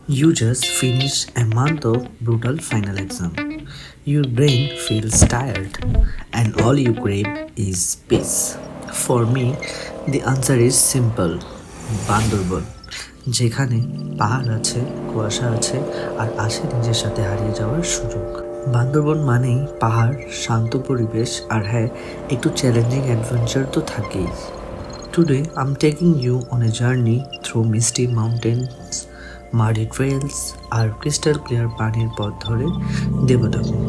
You just finished a month of brutal final exam. Your brain feels tired, and all you crave is peace. For me, the answer is simple Bandarban যেখানে পাহাড় আছে কুয়াশা আছে আর আছে নিজের সাথে হারিয়ে যাওয়ার সুযোগ বান্দরবন মানেই পাহাড় শান্ত পরিবেশ আর হ্যাঁ একটু চ্যালেঞ্জিং অ্যাডভেঞ্চার তো থাকেই Today, I'm taking you on a journey through misty mountains, muddy trails, R crystal clear পানির পথ ধরে দেবতাখুম।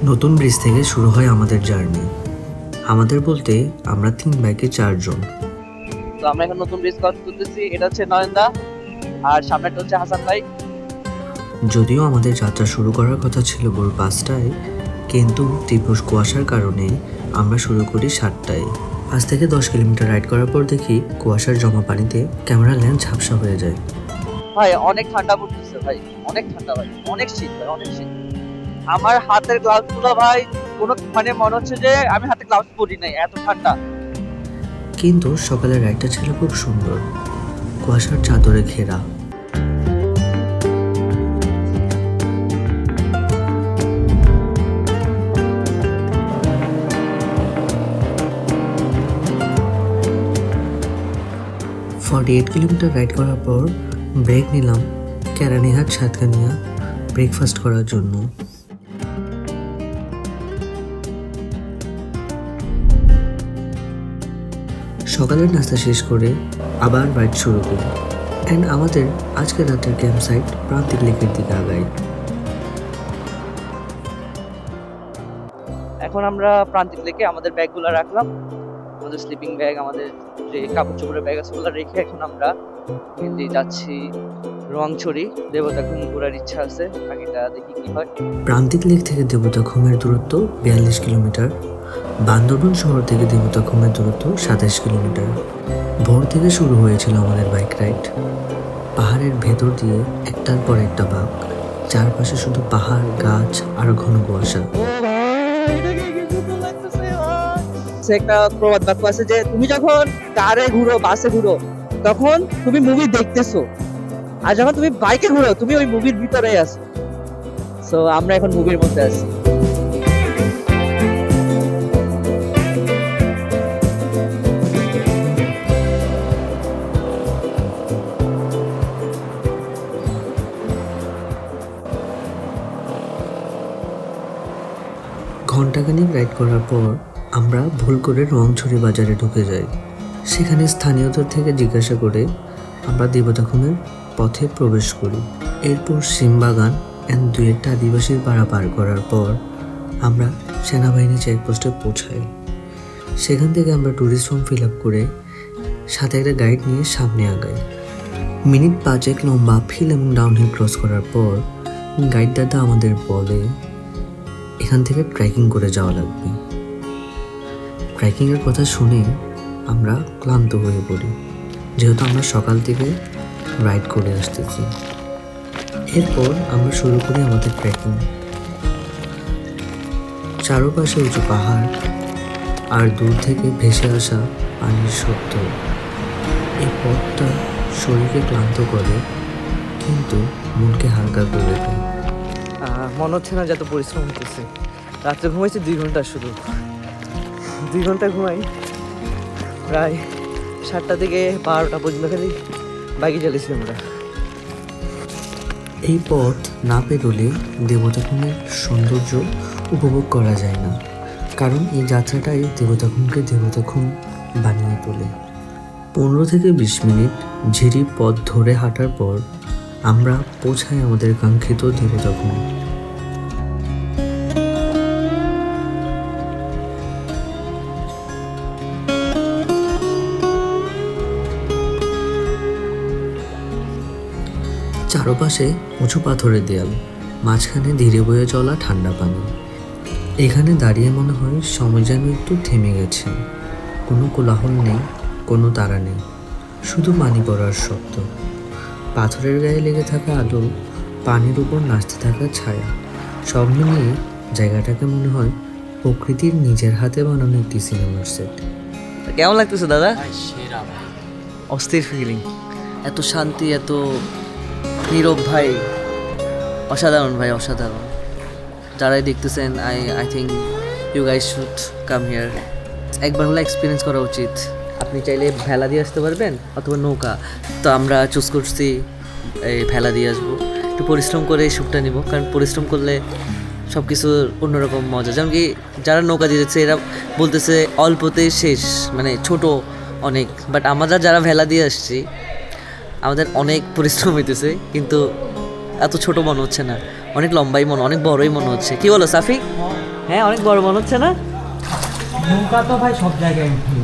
নতুন ব্রিজ থেকে শুরু হয় আমাদের জার্নি। আমাদের বলতে আমরা 3 বাইকে 4 জন। তো আমরা এখন নতুন ব্রিজ ক্রস করতেছি। এটা হচ্ছে নয়নদা আর সামনেটা হচ্ছে হাসান ভাই। যদিও আমাদের যাত্রা শুরু করার কথা ছিল ভোর 5টায়, কিন্তু তীব্র কুয়াশার কারণে আমরা শুরু করি 7টায়। 5 থেকে 10 কিলোমিটার রাইড করার পর দেখি কুয়াশার জমা পানিতে ক্যামেরা লেন্স ঝাপসা হয়ে যায়। ভাই অনেক ঠান্ডা পড়তেছে ভাই, অনেক ঠান্ডা ভাই, অনেক শীত ভাই, অনেক শীত। আমার হাতের গ্লাভস গুলো ভাই কোনো মানে মনে হচ্ছে যে আমি হাতে গ্লাভস পরি নাই, এত ঠান্ডা। কিন্তু সকালের রাইডটা ছিল খুব সুন্দর, কুয়াশার চাদরে ঘেরা। ফর্টি 8 কিলোমিটার রাইড করার পর ব্রেক নিলাম কেরানীহাট সাতকানিয়া ব্রেকফাস্ট করার জন্য। সকালের নাস্তা শেষ করে আবার রাইড শুরু করি অ্যান্ড আমাদের আজকের রাতের ক্যাম্প সাইট প্রান্তিক লেকের দিকে আগাই। এখন আমরা প্রান্তিক লেকে আমাদের ব্যাগগুলো রাখলাম, আমাদের স্লিপিং ব্যাগ, আমাদের যে কাপড় চোপড়ের ব্যাগ আছে ওগুলো রেখে এখন আমরা মেনলি যাচ্ছি রোয়াংছড়ি। দেবতাখুম ঘোরার ইচ্ছা আছে, বাকিটা দেখি কি হয়। প্রান্তিক লেক থেকে দেবতাখুমের দূরত্ব 42 কিলোমিটার, বান্দরবন শহর থেকে দেবতাখুমের দূরত্ব 27 কিলোমিটার। ভোর থেকে শুরু হয়েছিল আমাদের বাইক রাইড। পাহাড়ের ভেতর দিয়ে একটার পর একটা বাঁক, চারপাশে শুধু পাহাড়, গাছ আর ঘন কুয়াশা। একটা প্রবাদ বাক্য আছে যে তুমি যখন কারে ঘুরো, বাসে ঘুরো, তখন তুমি মুভি দেখতেছো, আর যখন তুমি বাইকে ঘুরো তুমি ওই মুভির ভিতরেই আছো। সো আমরা এখন মুভির মধ্যে আছি। ঘণ্টাখানিক রাইড করার পর আমরা ভুল করে রোয়াংছড়ি বাজারে ঢুকে যাই। সেখানে স্থানীয়দের থেকে জিজ্ঞাসা করে আমরা দেবতাখুমের পথে প্রবেশ করি। এরপর সিমবাগান অ্যান্ড 2-একটা আদিবাসীর পাড়া পার করার পর আমরা সেনাবাহিনী চেকপোস্টে পৌঁছাই। সেখান থেকে আমরা ট্যুরিস্ট ফর্ম ফিল আপ করে সাথে একটা গাইড নিয়ে সামনে আগাই। মিনিট 5 লম্বা ফিল এবং ডাউনহিল ক্রস করার পর গাইড দাদা আমাদের বলে এখান থেকে ট্রেকিং করে যাওয়া লাগবে। ট্রেকিংয়ের কথা শুনে আমরা ক্লান্ত হয়ে পড়ি, যেহেতু আমরা সকাল থেকে রাইড করে আসতেছি। এরপর আমরা শুরু করি আমাদের ট্রেকিং। চারপাশে উঁচু পাহাড় আর দূর থেকে ভেসে আসা পানির শব্দ। এই পথটা শরীরকে ক্লান্ত করে কিন্তু মনকে হালকা করে দেয়। মনে হচ্ছে না যত পরিশ্রম হতেছে। রাত্রে ঘুমাইছি 2 ঘন্টা, শুধু 2 ঘন্টা ঘুমাই। প্রায় 7টা থেকে 12টা পর্যন্ত খালি বাইকে চালিয়েছি আমরা। এই পথ না পেরোলে দেবতাখুমের সৌন্দর্য উপভোগ করা যায় না, কারণ এই যাত্রাটাই দেবতাখুমকে দেবতাখুম বানিয়ে তোলে। 15 থেকে 20 মিনিট ঝিরি পথ ধরে হাঁটার পর আমরা পৌঁছাই আমাদের কাঙ্ক্ষিত দেবতাখুম। চারপাশে উঁচু পাথরের দেয়াল, মাঝখানে ধীরে বয়ে চলা ঠান্ডা পানি। এখানে দাঁড়িয়ে মনে হয় সময় যেন একটু থেমে গেছে। কোনো কোলাহল নেই, কোনো তাড়া নেই, শুধু পানি পড়ার শব্দ। পাথরের গায়ে লেগে থাকা আলো, পানির উপর নাচতে থাকা ছায়া, সব মিলিয়ে জায়গাটাকে মনে হয় প্রকৃতির নিজের হাতে বানানো একটি সিনেমার সেট। কেমন লাগতেছে দাদা? সেরা ভাই। অস্থির ফিলিং, এত শান্তি, এত নীরব ভাই, অসাধারণ ভাই, অসাধারণ। যারাই দেখতেছেন, I think you guys should come here, একবার হলে এক্সপিরিয়েন্স করা উচিত। আপনি চাইলে ভেলা দিয়ে আসতে পারবেন অথবা নৌকা, তো আমরা চুজ করছি এই ভেলা দিয়ে আসবো। একটু পরিশ্রম করে এই শ্যুটটা নিব, কারণ পরিশ্রম করলে সব কিছুর অন্যরকম মজা। যেমন কি যারা নৌকা দিয়েছে এরা বলতেছে অল্পতেই শেষ, মানে ছোট অনেক, বাট আমরা যারা ভেলা দিয়ে আসছি আমাদের অনেক পরিশ্রম হইতেছে, কিন্তু এত ছোট মনে হচ্ছে না, অনেক লম্বাই অনেক বড়ই মনে হচ্ছে। কি বলো সাফি? হ্যাঁ, অনেক বড় মনে হচ্ছে না? নৌকা তো ভাই সব জায়গায় উঠে,